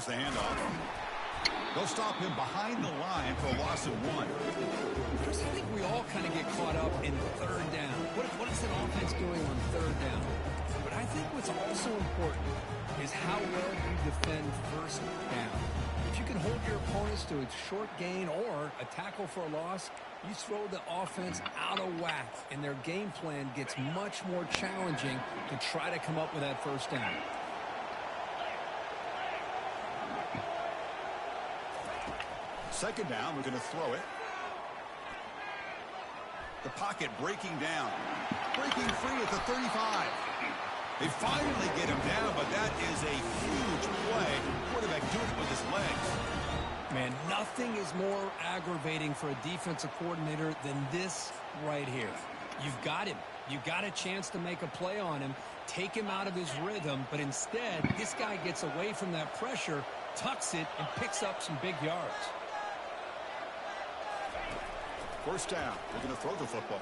Here's the handoff. They'll stop him behind the line for a loss of 1. I think we all kind of get caught up in third down. What is an offense doing on third down? But I think what's also important is how well you defend first down. If you can hold your opponents to a short gain or a tackle for a loss, you throw the offense out of whack, and their game plan gets much more challenging to try to come up with that first down. Second down, we're going to throw it. The pocket breaking down. Breaking free at the 35. They finally get him down, but that is a huge play. Quarterback doing it with his legs. Man, nothing is more aggravating for a defensive coordinator than this right here. You've got him. You've got a chance to make a play on him, take him out of his rhythm, but instead, this guy gets away from that pressure, tucks it, and picks up some big yards. First down. They're going to throw the football.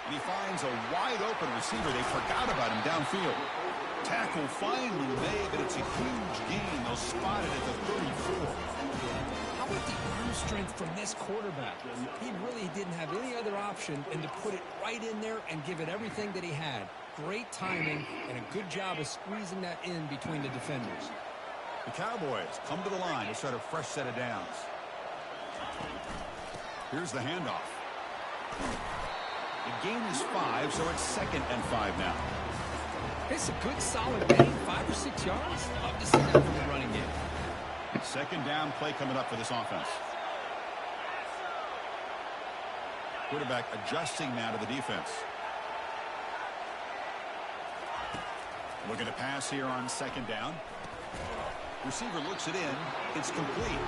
And he finds a wide-open receiver. They forgot about him downfield. Tackle finally made, but it's a huge gain. They'll spot it at the 34. How about the arm strength from this quarterback? He really didn't have any other option than to put it right in there and give it everything that he had. Great timing and a good job of squeezing that in between the defenders. The Cowboys come to the line to start a fresh set of downs. Here's the handoff. The gain is 5, so it's 2nd and 5 now. It's a good, solid gain, 5 or 6 yards. Love to see that from the running game. Second down play coming up for this offense. Quarterback adjusting now to the defense. Looking to pass here on second down. Receiver looks it in. It's complete.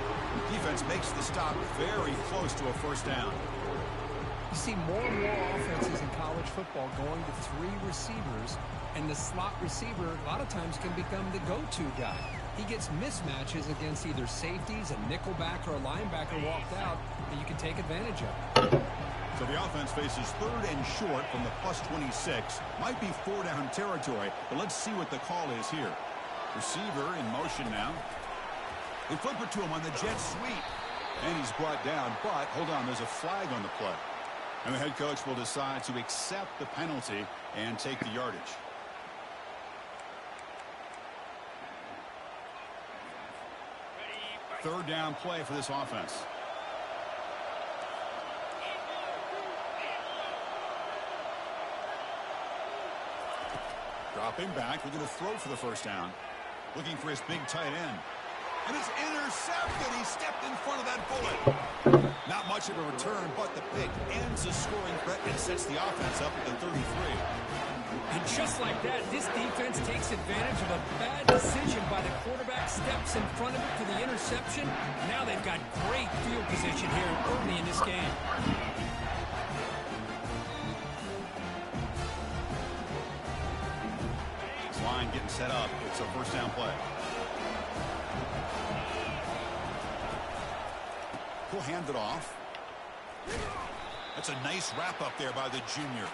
Defense makes the stop very close to a first down. You see more and more offenses in college football going to 3 receivers, and the slot receiver a lot of times can become the go-to guy. He gets mismatches against either safeties, a nickelback, or a linebacker walked out that you can take advantage of. So the offense faces 3rd and short from the +26. Might be 4-down territory, but let's see what the call is here. Receiver in motion now. They flip it to him on the jet sweep. And he's brought down, but hold on, there's a flag on the play. And the head coach will decide to accept the penalty and take the yardage. Third down play for this offense. Dropping back, we're going to throw for the first down. Looking for his big tight end. And it's intercepted. He stepped in front of that bullet. Not much of a return, but the pick ends the scoring threat and sets the offense up at the 33. And just like that, this defense takes advantage of a bad decision by the quarterback, steps in front of it for the interception. Now they've got great field position here early in this game. This line getting set up. It's a first down play. He'll hand it off. That's a nice wrap up there by the junior.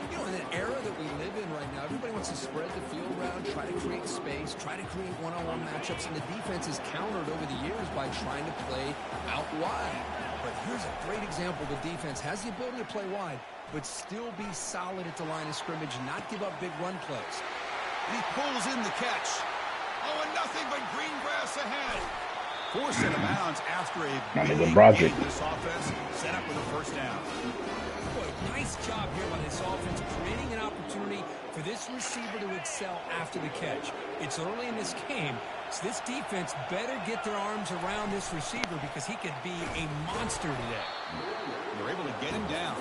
You know, in an era that we live in right now, everybody wants to spread the field around, try to create space, try to create one-on-one matchups, and the defense is countered over the years by trying to play out wide. But here's a great example. The defense has the ability to play wide, but still be solid at the line of scrimmage and not give up big run plays. And he pulls in the catch. Oh, and nothing but green grass ahead. Forced out of bounds after a big game. This offense set up with a first down. Boy, nice job here by this offense, creating an opportunity for this receiver to excel after the catch. It's early in this game, so this defense better get their arms around this receiver because he could be a monster today. They're able to get him down.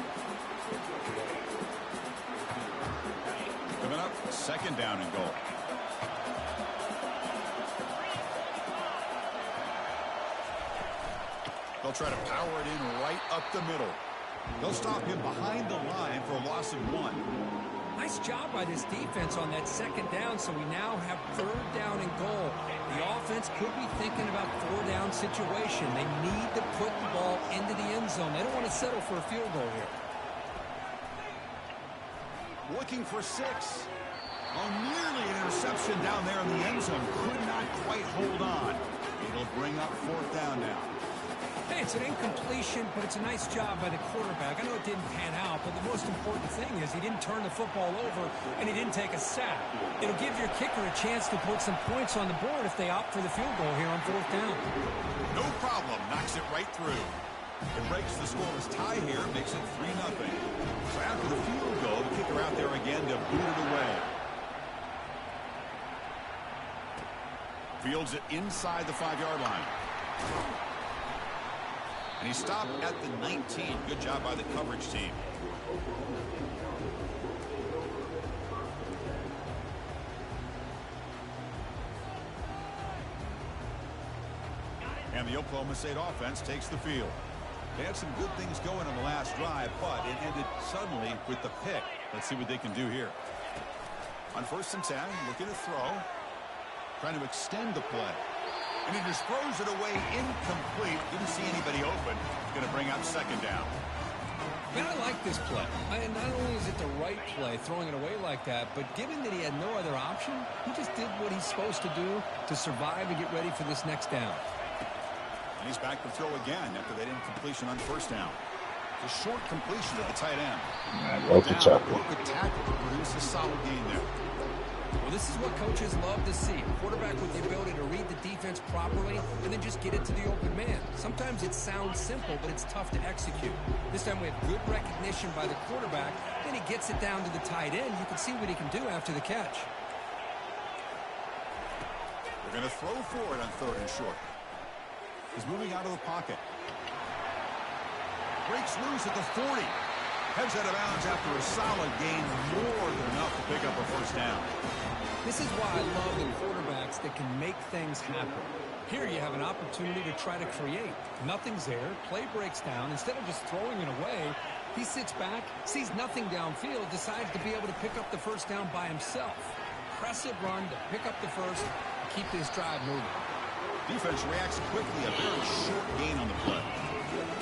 Coming up, second down and goal. They'll try to power it in right up the middle. They'll stop him behind the line for a loss of 1. Nice job by this defense on that second down, so we now have third down and goal. The offense could be thinking about 4-down situation. They need to put the ball into the end zone. They don't want to settle for a field goal here. Looking for 6. Oh, nearly an interception down there in the end zone. Could not quite hold on. It'll bring up 4th down now. Hey, it's an incompletion, but it's a nice job by the quarterback. I know it didn't pan out, but the most important thing is he didn't turn the football over and he didn't take a sack. It'll give your kicker a chance to put some points on the board if they opt for the field goal here on 4th down. No problem. Knocks it right through. It breaks the scoreless tie here, makes it 3-0. So after the field goal, the kicker out there again to boot it away. Fields it inside the 5-yard line. And he stopped at the 19. Good job by the coverage team. And the Oklahoma State offense takes the field. They had some good things going on the last drive, but it ended suddenly with the pick. Let's see what they can do here. On 1st and 10, looking to throw. Trying to extend the play. And he just throws it away incomplete. Didn't see anybody open. Going to bring up 2nd down. Man, I like this play. And not only is it the right play, throwing it away like that, but given that he had no other option, he just did what he's supposed to do to survive and get ready for this next down. And he's back to throw again after that incompletion on 1st down. The short completion to the tight end. Work the tackle to produce a solid gain there. Well, this is what coaches love to see. A quarterback with the ability to read the defense properly and then just get it to the open man. Sometimes it sounds simple, but it's tough to execute. This time we have good recognition by the quarterback. Then he gets it down to the tight end. You can see what he can do after the catch. They're going to throw for it on 3rd and short. He's moving out of the pocket. Breaks loose at the 40. Heads out of bounds after a solid gain, more than enough to pick up a 1st down. This is why I love the quarterbacks that can make things happen. Here you have an opportunity to try to create. Nothing's there. Play breaks down. Instead of just throwing it away, he sits back, sees nothing downfield, decides to be able to pick up the 1st down by himself. Impressive run to pick up the 1st and keep this drive moving. Defense reacts quickly. A very short gain on the play.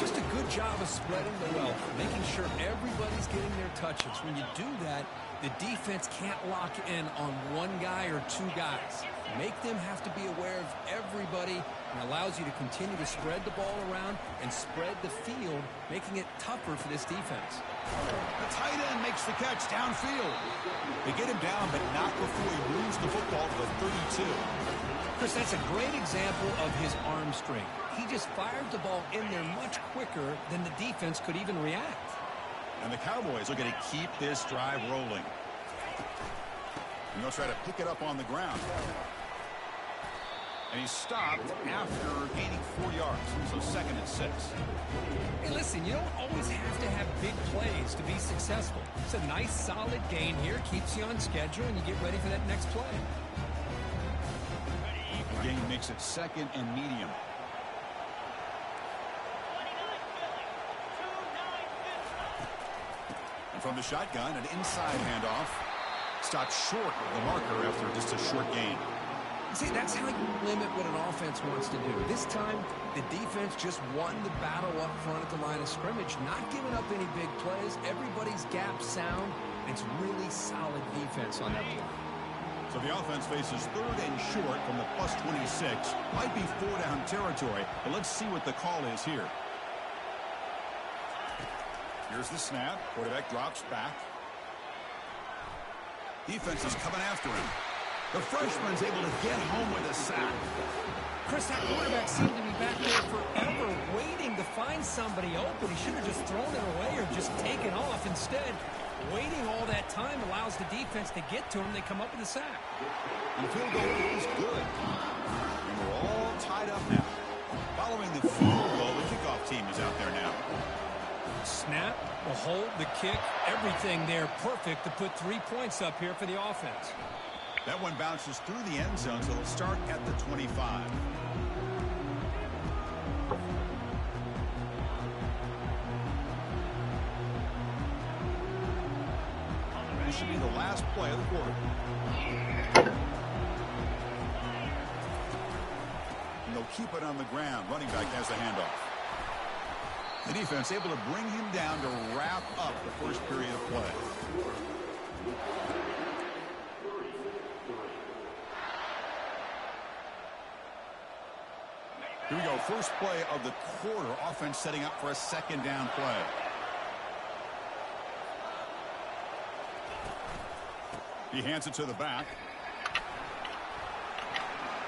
Just a good job of spreading the wealth, making sure everybody's getting their touches. When you do that, the defense can't lock in on one guy or 2 guys. Make them have to be aware of everybody and allows you to continue to spread the ball around and spread the field, making it tougher for this defense. The tight end makes the catch downfield. They get him down, but not before he moves the football to the 32. Chris, that's a great example of his arm strength. He just fired the ball in there much quicker than the defense could even react. And the Cowboys are going to keep this drive rolling. And they'll try to pick it up on the ground. And he's stopped after gaining 4 yards. So 2nd and 6. Hey, listen, you don't always have to have big plays to be successful. It's a nice, solid gain here. Keeps you on schedule, and you get ready for that next play. The gain makes it 2nd and medium. And from the shotgun, an inside handoff. Stopped short of the marker after just a short gain. See, that's how you limit what an offense wants to do. This time, the defense just won the battle up front at the line of scrimmage, not giving up any big plays. Everybody's gap sound. It's really solid defense on that play. So the offense faces 3rd and short from the +26. Might be 4-down territory, but let's see what the call is here. Here's the snap. Quarterback drops back. Defense is coming after him. The freshman's able to get home with a sack. Chris, that quarterback seemed to be back there forever waiting to find somebody open. He should have just thrown it away or just taken off. Instead, waiting all that time allows the defense to get to him. They come up with a sack. And the field goal is good. And we're all tied up now. Following the field goal, the kickoff team is out there now. Snap, the hold, the kick, everything there perfect to put 3 points up here for the offense. That one bounces through the end zone, so it'll start at the 25. This should be the last play of the quarter. And they'll keep it on the ground. Running back has the handoff. The defense able to bring him down to wrap up the first period of play. Here we go. First play of the quarter. Offense setting up for a second down play. He hands it to the back.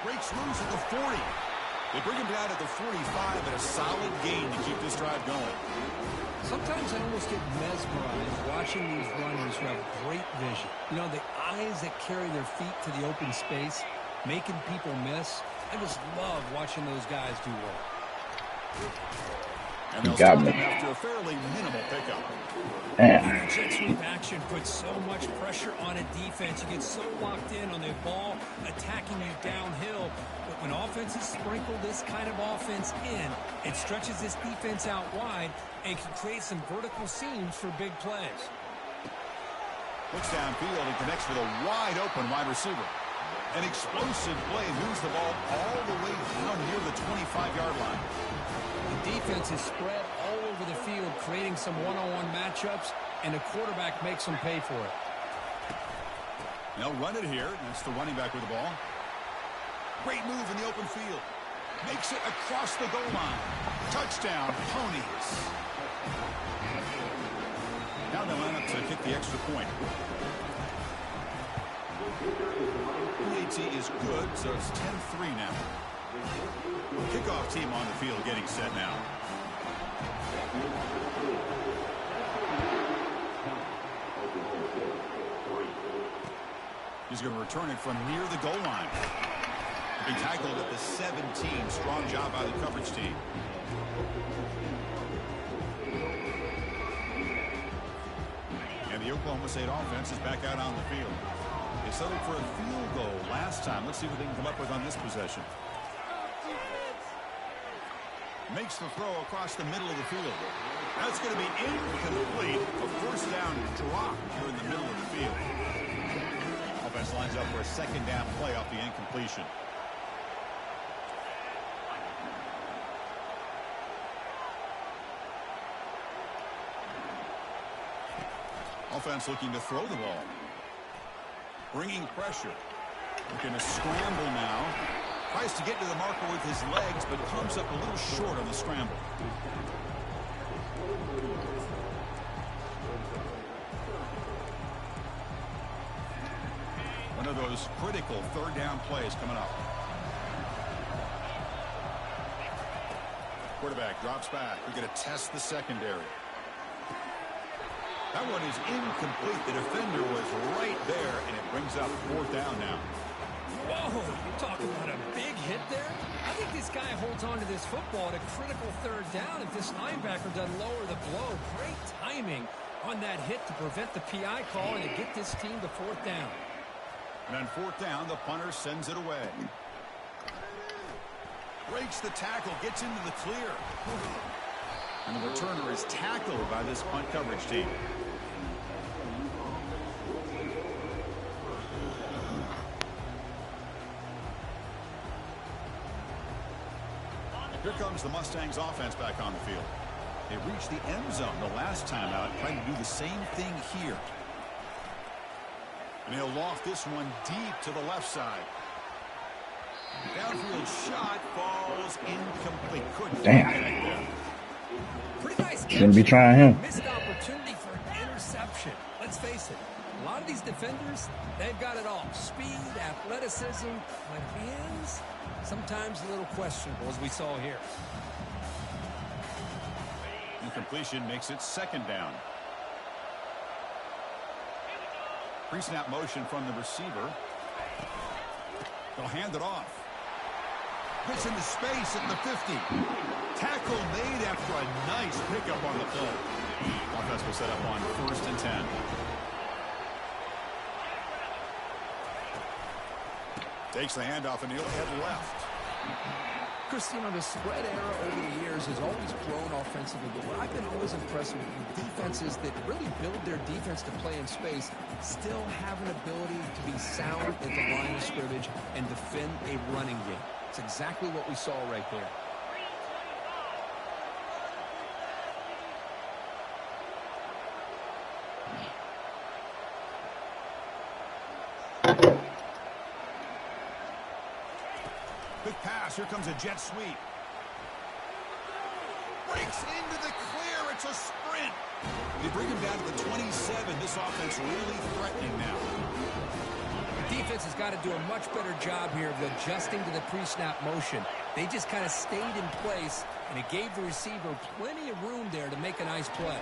Breaks loose at the 40. They bring him down at the 45, and a solid gain to keep this drive going. Sometimes I almost get mesmerized watching these runners who have great vision. You know, the eyes that carry their feet to the open space, making people miss. I just love watching those guys do well. And they'll stop him after a fairly minimal pickup. Jet sweep action puts so much pressure on a defense. You get so locked in on the ball attacking you downhill. But when offenses sprinkle this kind of offense in, it stretches this defense out wide and can create some vertical seams for big plays. Looks downfield and connects with a wide open wide receiver. An explosive play moves the ball all the way down near the 25-yard line. The defense is spread all over the field, creating some one-on-one matchups, and the quarterback makes them pay for it. They'll run it here. That's the running back with the ball. Great move in the open field. Makes it across the goal line. Touchdown, Ponies. Now they line up to kick the extra point. PAT is good, so it's 10-3 now. Kickoff team on the field getting set now. He's going to return it from near the goal line. He tackled at the 17. Strong job by the coverage team. And the Oklahoma State offense is back out on the field. They settled for a field goal last time. Let's see what they can come up with on this possession. Makes the throw across the middle of the field. That's going to be incomplete. A first down drop here in the middle of the field. Offense lines up for a second down play off the incompletion. Offense looking to throw the ball. Bringing pressure. Looking to scramble now. Tries to get to the marker with his legs, but comes up a little short on the scramble. One of those critical third down plays coming up. Quarterback drops back. We're going to test the secondary. That one is incomplete. The defender was right there, and it brings up fourth down now. Whoa, you talk about a big hit there. I think this guy holds on to this football at a critical third down if this linebacker doesn't lower the blow. Great timing on that hit to prevent the PI call and to get this team to fourth down. And on fourth down, the punter sends it away. Breaks the tackle, gets into the clear. And the returner is tackled by this punt coverage team. Here comes the Mustangs offense back on the field. They reached the end zone the last time out, trying to do the same thing here. And he'll loft this one deep to the left side. Downfield shot falls incomplete. Couldn't connect there. Pretty nice catch. Shouldn't be trying him. Missed opportunity for an interception. Let's face it, a lot of these defenders, they've got it all. Speed, athleticism, but hands, sometimes a little questionable, as we saw here. Incompletion makes it second down. Pre-snap motion from the receiver. They'll hand it off. Puts into space at the 50. Tackle made after a nice pickup on the play. Offense will set up on 1st and 10. Takes the handoff and he'll head left. Chris, you know, the spread era over the years has always grown offensively, but what I've been always impressed with defenses that really build their defense to play in space still have an ability to be sound at the line of scrimmage and defend a running game. It's exactly what we saw right there. Quick pass. Here comes a jet sweep. Breaks into the clear. It's a sprint. They bring him down to the 27. This offense really threatening now. The defense has got to do a much better job here of adjusting to the pre-snap motion. They just kind of stayed in place, and it gave the receiver plenty of room there to make a nice play.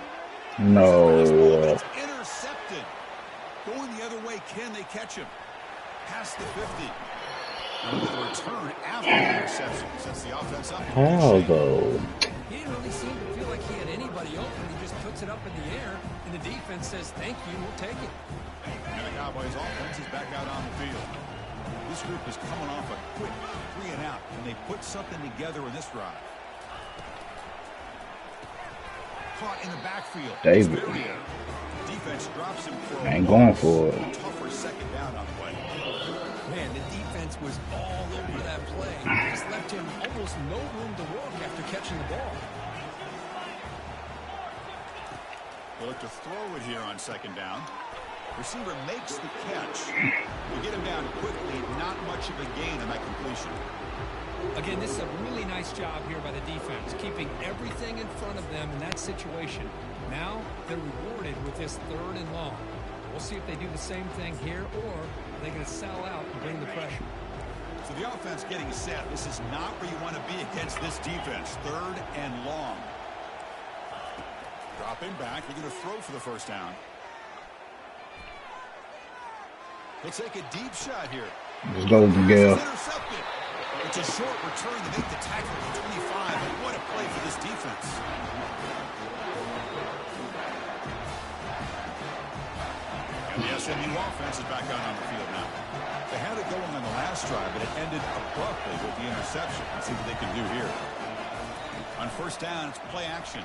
No. It's intercepted. Going the other way, can they catch him? Past the 50. Now look at the return after the interception. Sets the offense up. How though? He didn't really seem to feel like he had anybody open. He just puts it up in the air, and the defense says, thank you, we'll take it. And the Cowboys offense is back out on the field. This group is coming off a quick 3 and out, and they put something together in this drive. Caught in the backfield. David. Defense drops him for I ain't going for it. Tougher second down on the way. Man, the defense was all over that play. Just left him almost no room to work after catching the ball. They look to throw it here on second down. Receiver makes the catch. They get him down quickly. Not much of a gain on that completion. Again, this is a really nice job here by the defense, keeping everything in front of them in that situation. Now they're rewarded with this 3rd and long. We'll see if they do the same thing here, or are they going to sell out and bring the pressure. So the offense getting set. This is not where you want to be against this defense. 3rd and long. Dropping back. They're going to throw for the first down. He'll take a deep shot here. Let's go, Miguel. It's a short return to make the tackle at the 25. And what a play for this defense. And the SMU offense is back out on the field now. They had it going on the last drive, but it ended abruptly with the interception. Let's see what they can do here. On first down, it's play action.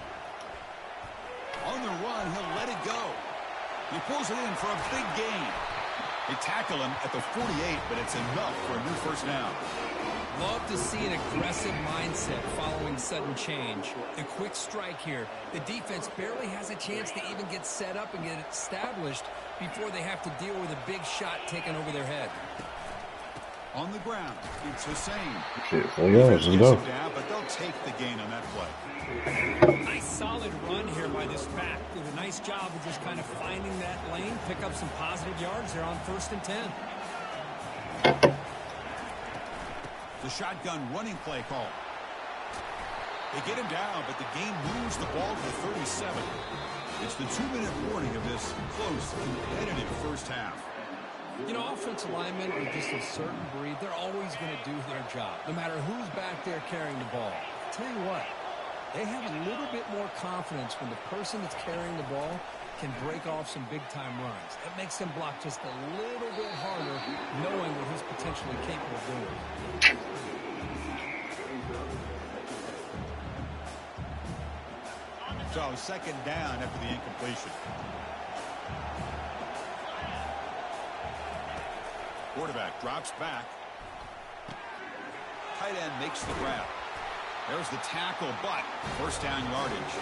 On the run, he'll let it go. He pulls it in for a big gain. They tackle him at the 48, but it's enough for a new first down. Love to see an aggressive mindset following sudden change. The quick strike here. The defense barely has a chance to even get set up and get established before they have to deal with a big shot taken over their head. On the ground, it's Hussein. Shit, 4 yards, let's go. Down, but they'll take the gain on that play. Nice solid run here by this back. Did a nice job of just kind of finding that lane, pick up some positive yards there on 1st and 10. The shotgun running play call. They get him down, but the game moves the ball to the 37. It's the 2-minute warning of this close, competitive first half. You know, offensive linemen are just a certain breed. They're always going to do their job, no matter who's back there carrying the ball. I'll tell you what, they have a little bit more confidence when the person that's carrying the ball can break off some big-time runs. That makes them block just a little bit harder, knowing what he's potentially capable of doing. So, second down after the incompletion. Quarterback drops back. Tight end makes the grab. There's the tackle, but first down yardage.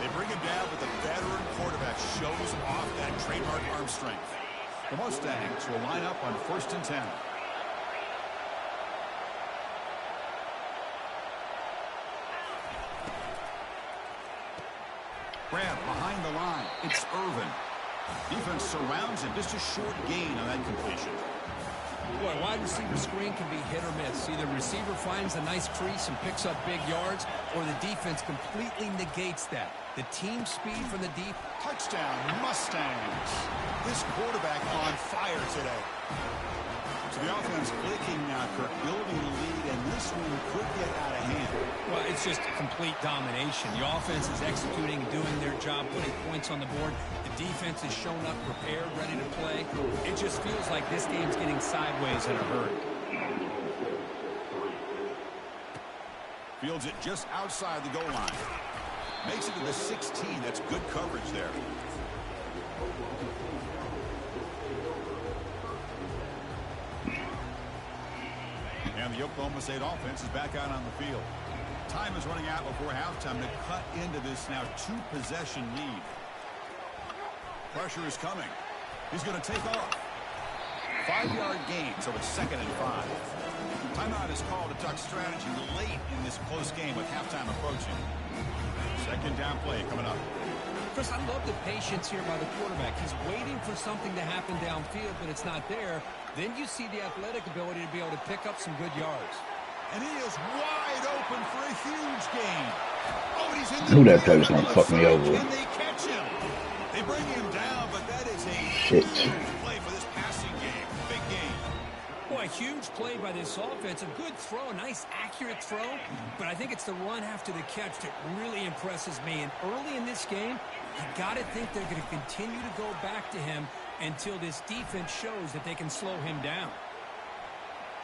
They bring him down, but the veteran quarterback shows off that trademark arm strength. The Mustangs will line up on 1st and 10. Grab behind the line. It's Irvin. Defense surrounds him. Just a short gain on that completion. Boy, wide receiver screen can be hit or miss. Either receiver finds a nice crease and picks up big yards, or the defense completely negates that. The team speed from the deep. Touchdown, Mustangs. This quarterback on fire today. So the offense clicking now, Kirk, building a lead, and this one could get out of hand. Well, it's just complete domination. The offense is executing, doing their job, putting points on the board. The defense has shown up prepared, ready to play. It just feels like this game's getting sideways in a hurry. Fields it just outside the goal line. Makes it to the 16. That's good coverage there. And the Oklahoma State offense is back out on the field. Time is running out before halftime to cut into this now 2-possession lead. Pressure is coming. He's going to take off. 5-yard gain, so it's 2nd and 5. Timeout is called to Duck strategy late in this close game with halftime approaching. 2nd down play coming up. Chris, I love the patience here by the quarterback. He's waiting for something to happen downfield, but it's not there. Then you see the athletic ability to be able to pick up some good yards. And he is wide open for a huge gain. Oh, and he's in the Knew that play was going to fuck me over. And they catch him. They bring him down, but that is a Shit. huge play for this passing game. Big game. Boy, a huge play by this offense. A good throw, a nice accurate throw. But I think it's the run after the catch that really impresses me. And early in this game, you got to think they're going to continue to go back to him until this defense shows that they can slow him down.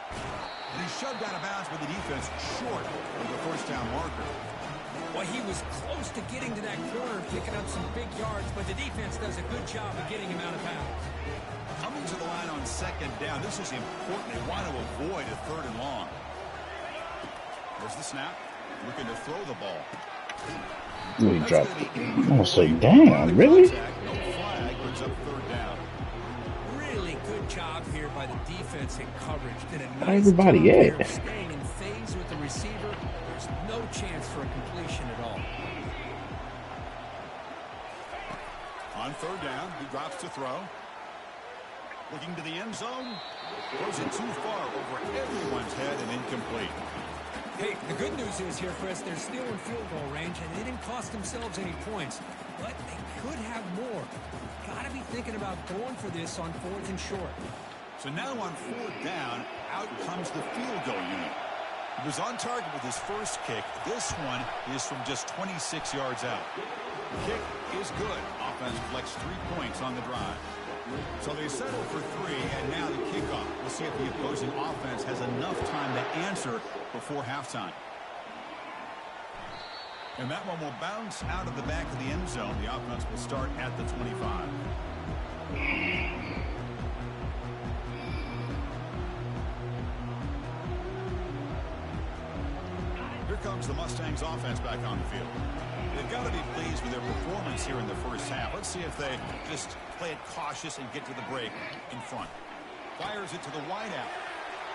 And he's shoved out of bounds with the defense short of the 1st down marker. Well, he was close to getting to that corner, picking up some big yards, but the defense does a good job of getting him out of bounds. Coming to the line on 2nd down. This is important. They want to avoid a 3rd and long. There's the snap. Looking to throw the ball. He dropped it. I'm going to say, damn, really? No flag, brings up 3rd down. Really good job here by the defense in coverage. Did a nice Everybody job here at? of staying in phase with the receiver. There's no chance for a completion at all. On 3rd down, he drops to throw. Looking to the end zone. Throws it too far over everyone's head and incomplete. Hey, the good news is here, Chris, they're still in field goal range, and they didn't cost themselves any points. But they could have more. Got to be thinking about going for this on 4th and short. So now on 4th down, out comes the field goal unit. He was on target with his first kick. This one is from just 26 yards out. The kick is good. Offense collects 3 points on the drive. So they settle for 3, and now the kickoff. We'll see if the opposing offense has enough time to answer before halftime. And that one will bounce out of the back of the end zone. The offense will start at the 25. Here comes the Mustangs offense back on the field. They've got to be pleased with their performance here in the first half. Let's see if they just play it cautious and get to the break in front. Fires it to the wideout.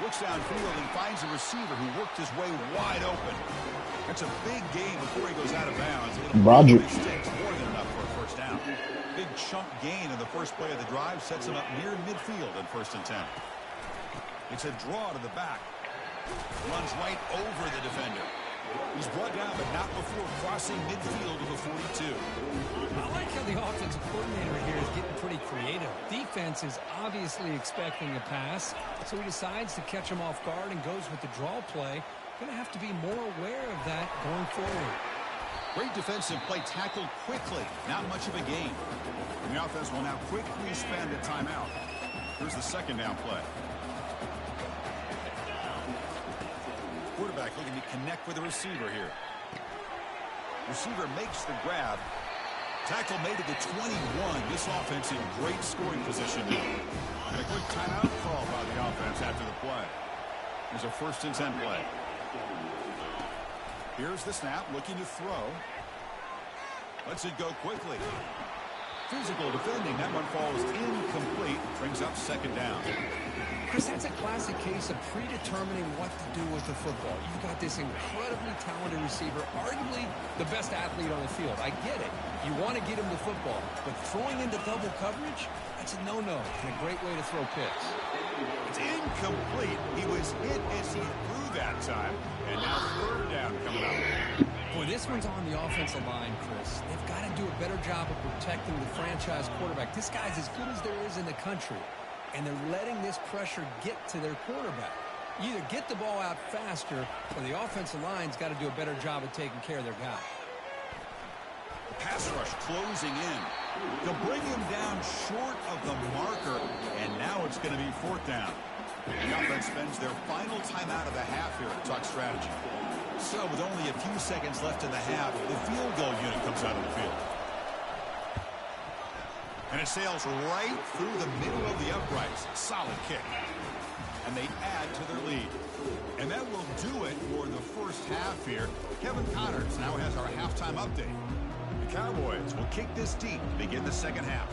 Looks downfield and finds a receiver who worked his way wide open. That's a big gain before he goes out of bounds. Roger. Sticks more than enough for a 1st down. Big chunk gain in the first play of the drive sets him up near midfield in 1st and 10. It's a draw to the back. Runs right over the defender. He's brought down, but not before crossing midfield to the 42. I like how the offensive coordinator here is getting pretty creative. Defense is obviously expecting a pass, so he decides to catch him off guard and goes with the draw play. Going to have to be more aware of that going forward. Great defensive play, tackled quickly. Not much of a gain. And the offense will now quickly spend a timeout. Here's the 2nd down play. Quarterback looking to connect with the receiver here. Receiver makes the grab. Tackle made at the 21. This offense in great scoring position now. And a good timeout call by the offense after the play. There's a 1st and 10 play. Here's the snap, looking to throw. Lets it go quickly. Physical defending. That one falls incomplete. Brings up 2nd down. Chris, that's a classic case of predetermining what to do with the football. You've got this incredibly talented receiver, arguably the best athlete on the field. I get it. You want to get him the football, but throwing into double coverage, that's a no-no and a great way to throw picks. It's incomplete. He was hit as he threw that time, and now 3rd down coming up. Boy, this one's on the offensive line, Chris. They've got to do a better job of protecting the franchise quarterback. This guy's as good as there is in the country. And they're letting this pressure get to their quarterback. Either get the ball out faster, or the offensive line's got to do a better job of taking care of their guy. The pass rush closing in. They'll bring him down short of the marker, and now it's going to be 4th down. The offense spends their final timeout of the half here at Tuck strategy. So with only a few seconds left in the half, the field goal unit comes out of the field. And it sails right through the middle of the uprights. Solid kick. And they add to their lead. And that will do it for the first half here. Kevin Connors now has our halftime update. The Cowboys will kick this deep to begin the 2nd half.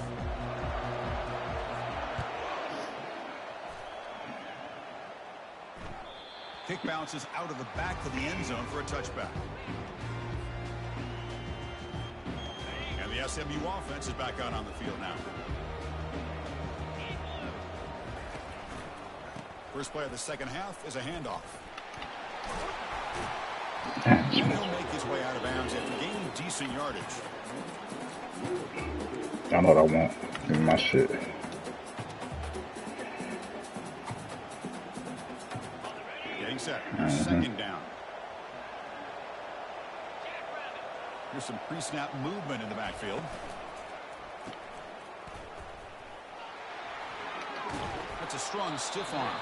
Kick bounces out of the back of the end zone for a touchback. And the SMU offense is back out on the field now. First play of the second half is a handoff. And he'll make his way out of bounds after gaining decent yardage. I know what I want. Give me my shit. Getting set. Second down. Here's some pre-snap movement in the backfield. That's a strong stiff arm.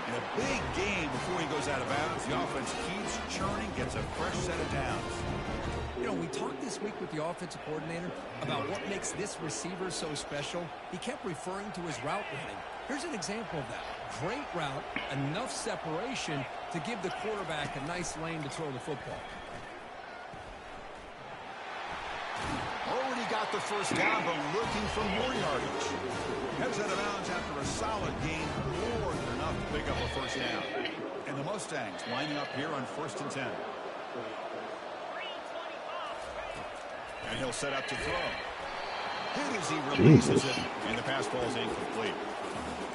In a big game before he goes out of bounds, the offense keeps churning, gets a fresh set of downs. You know, we talked this week with the offensive coordinator about what makes this receiver so special. He kept referring to his route running. Here's an example of that. Great route, enough separation to give the quarterback a nice lane to throw the football. Already got the first down, but looking for more yardage. Heads out of bounds after a solid gain, more than enough to pick up a first down. And the Mustangs lining up here on 1st and 10. And he'll set up to throw. Hit as he releases it, and the pass ball is incomplete.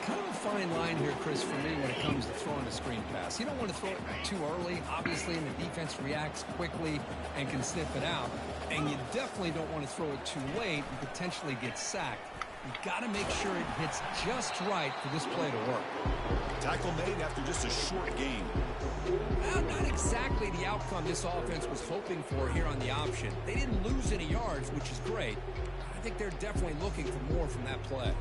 Kind of a fine line here, Chris, for me when it comes to throwing a screen pass. You don't want to throw it too early, obviously, and the defense reacts quickly and can sniff it out. And you definitely don't want to throw it too late and potentially get sacked. You've got to make sure it hits just right for this play to work. Tackle made after just a short gain. Well, not exactly the outcome this offense was hoping for here on the option. They didn't lose any yards, which is great. I think they're definitely looking for more from that play.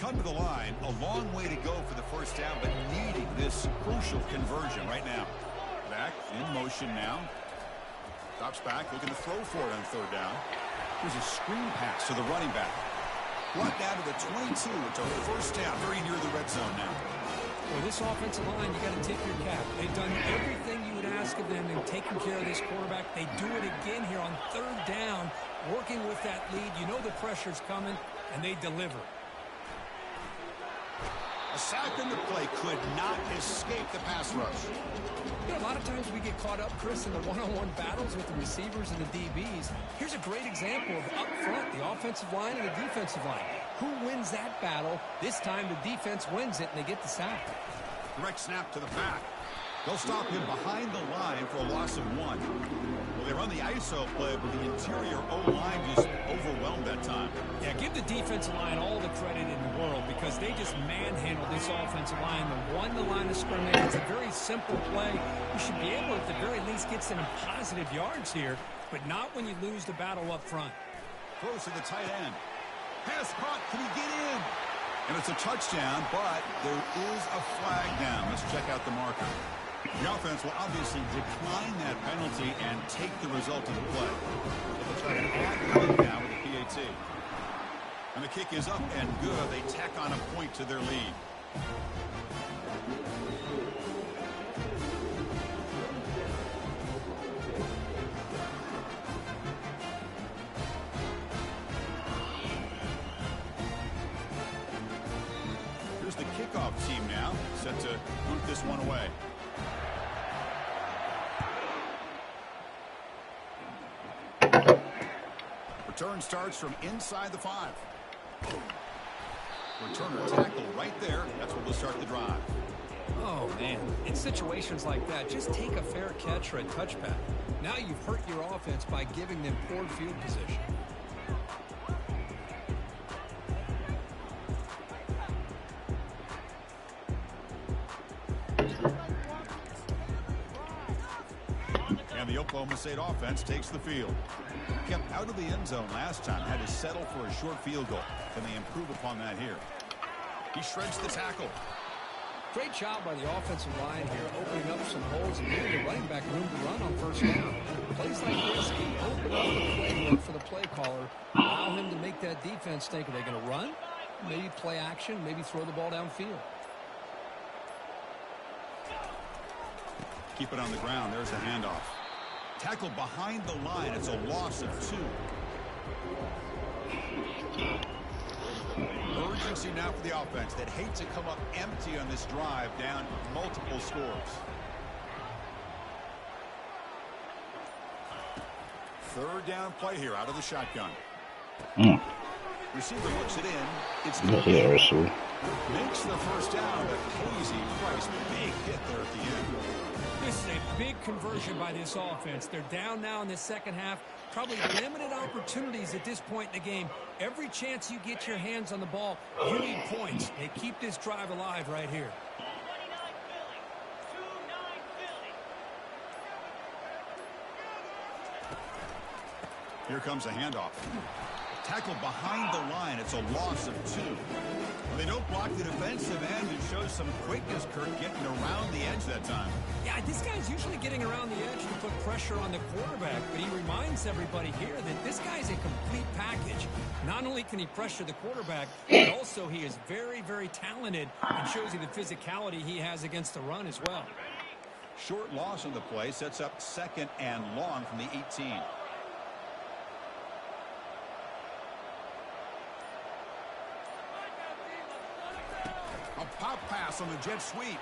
Come to the line, a long way to go for the first down, but needing this crucial conversion right now. Back in motion now. Stops back, looking to throw for it on 3rd down. Here's a screen pass to the running back. Brought down to the 22. It's a first down, very near the red zone now. Well, this offensive line, you got to tip your cap. They've done everything you would ask of them in taking care of this quarterback. They do it again here on 3rd down, working with that lead. You know the pressure's coming, and they deliver. A sack in the play could not escape the pass rush. You know, a lot of times we get caught up, Chris, in the one-on-one battles with the receivers and the DBs. Here's a great example of up front, the offensive line and the defensive line. Who wins that battle? This time the defense wins it, and they get the sack. Direct snap to the back. They'll stop him behind the line for a loss of 1. Well, they run the ISO play, but the interior O-line just overwhelmed that time. Yeah, give the defensive line all the credit in the world because they just manhandled this offensive line. They won the line of scrimmage. It's a very simple play. You should be able, at the very least, get some positive yards here, but not when you lose the battle up front. Close to the tight end. Pass caught. Can he get in? And it's a touchdown, but there is a flag down. Let's check out the marker. The offense will obviously decline that penalty and take the result of the play. So they'll try to add point now with the PAT. And the kick is up and good. They tack on a point to their lead. Here's the kickoff team now, set to boot this one away. Return starts from inside the 5. Returner tackle right there. That's what will start the drive. Oh, man. In situations like that, just take a fair catch or a touchback. Now you've hurt your offense by giving them poor field position. And the Oklahoma State offense takes the field. Kept out of the end zone last time, had to settle for a short field goal. Can they improve upon that here? He shreds the tackle. Great job by the offensive line here, opening up some holes and giving the running back room to run on first down. Plays like this can open up the playbook for the play caller, allow him to make that defense think, are they going to run? Maybe play action, maybe throw the ball downfield. Keep it on the ground. There's the handoff. Tackled behind the line. It's a loss of 2. Urgency now for the offense that hate to come up empty on this drive, down multiple scores. 3rd down play here out of the shotgun. Receiver looks it in. It's good. Makes the first down, but Casey Price, big hit there at the end. This is a big conversion by this offense. They're down now in the second half. Probably limited opportunities at this point in the game. Every chance you get your hands on the ball, you need points. They keep this drive alive right here. Here comes a handoff. Tackled behind the line. It's a loss of 2. Well, they don't block the defensive end. It shows some quickness, Kurt, getting around the edge that time. Yeah, this guy's usually getting around the edge to put pressure on the quarterback, but he reminds everybody here that this guy's a complete package. Not only can he pressure the quarterback, but also he is very, very talented and shows you the physicality he has against the run as well. Short loss on the play sets up 2nd and long from the 18. A pop pass on the jet sweep.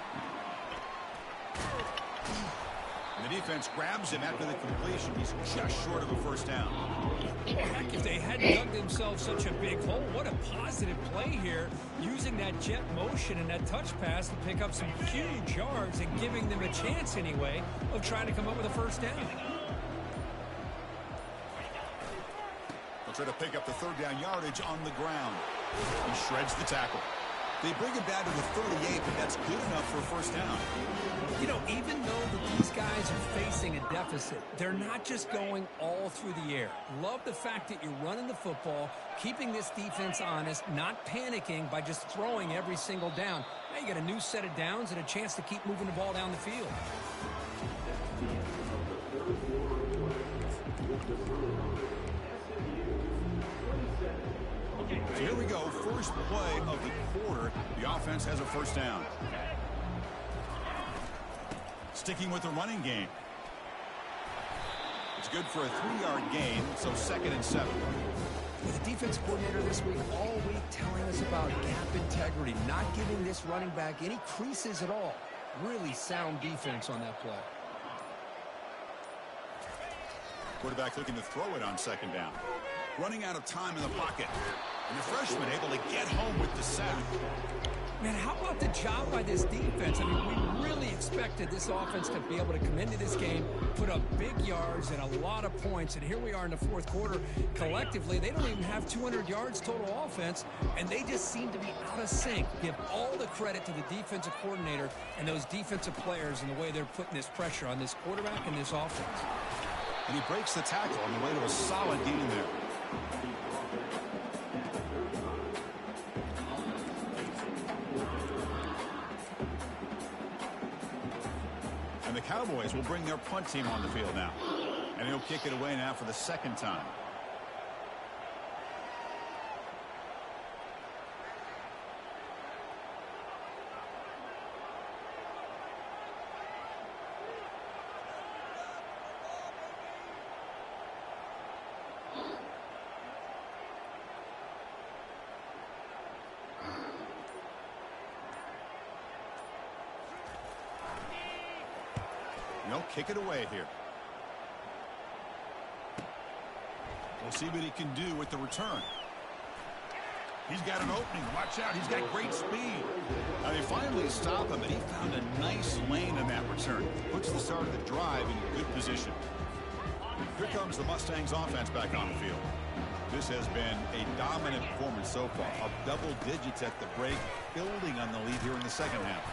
And the defense grabs him after the completion. He's just short of a first down. Heck, if they hadn't dug themselves such a big hole, what a positive play here, using that jet motion and that touch pass to pick up some huge yards and giving them a chance anyway of trying to come up with a first down. They'll try to pick up the 3rd down yardage on the ground. He shreds the tackle. They bring him down to the 38, but that's good enough for a first down. You know, even though that these guys are facing a deficit, they're not just going all through the air. Love the fact that you're running the football, keeping this defense honest, not panicking by just throwing every single down. Now you got a new set of downs and a chance to keep moving the ball down the field. So here we go, first play of the quarter. The offense has a first down. Sticking with the running game. It's good for a 3-yard gain, so 2nd and 7. With the defense coordinator this week, all week telling us about gap integrity, not giving this running back any creases at all. Really sound defense on that play. Quarterback looking to throw it on 2nd down. Running out of time in the pocket. And the freshman able to get home with the sack. Man, how about the job by this defense? I mean, we really expected this offense to be able to come into this game, put up big yards and a lot of points. And here we are in the 4th quarter. Collectively, they don't even have 200 yards total offense, and they just seem to be out of sync. Give all the credit to the defensive coordinator and those defensive players and the way they're putting this pressure on this quarterback and this offense. And he breaks the tackle on the way to a solid gain there. And the Cowboys will bring their punt team on the field now. And he'll kick it away now for the 2nd time. He'll kick it away here. We'll see what he can do with the return. He's got an opening. Watch out. He's got great speed. Now they finally stop him, and he found a nice lane in that return. Puts the start of the drive in good position. Here comes the Mustangs offense back on the field. This has been a dominant performance so far. Up double digits at the break, building on the lead here in the 2nd half.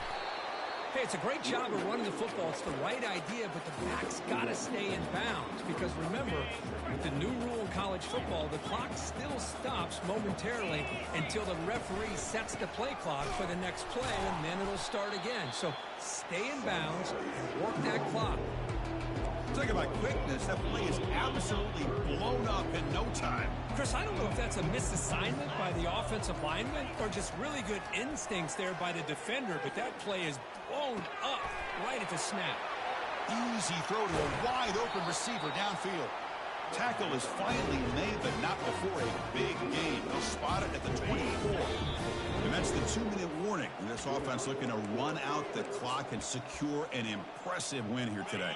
Hey, it's a great job of running the football. It's the right idea, but the back's got to stay in bounds. Because remember, with the new rule in college football, the clock still stops momentarily until the referee sets the play clock for the next play, and then it'll start again. So stay in bounds and work that clock. Talking about quickness, that play is absolutely blown up in no time. Chris, I don't know if that's a misassignment by the offensive lineman or just really good instincts there by the defender, but that play is blown up right at the snap. Easy throw to a wide-open receiver downfield. Tackle is finally made, but not before a big gain. They'll spot it at the 24. And that's the 2-minute warning. And this offense looking to run out the clock and secure an impressive win here today.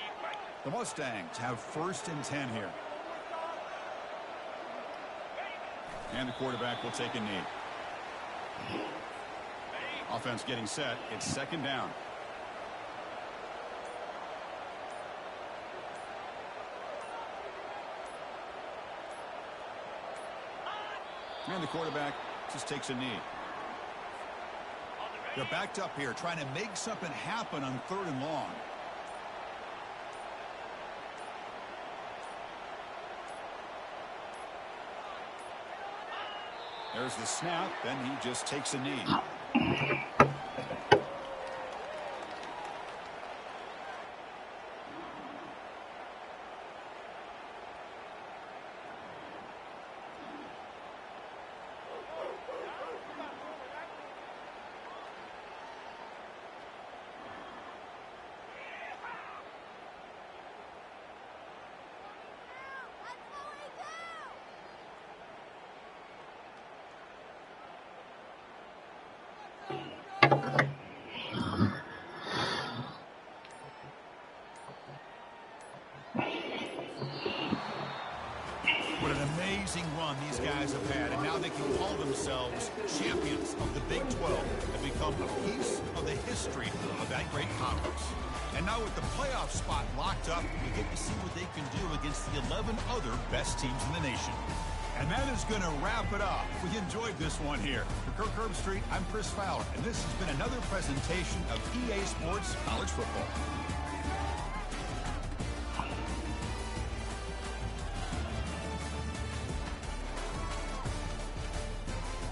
The Mustangs have 1st and 10 here. And the quarterback will take a knee. Offense getting set. It's 2nd down. And the quarterback just takes a knee. They're backed up here trying to make something happen on 3rd and long. There's the snap, then he just takes a knee. What an amazing run these guys have had, and now they can call themselves champions of the Big 12 and become a piece of the history of that great conference. And now with the playoff spot locked up, we get to see what they can do against the 11 other best teams in the nation. And that is going to wrap it up. We enjoyed this one here. For Kirk Herbstreit, I'm Chris Fowler, and this has been another presentation of EA Sports College Football.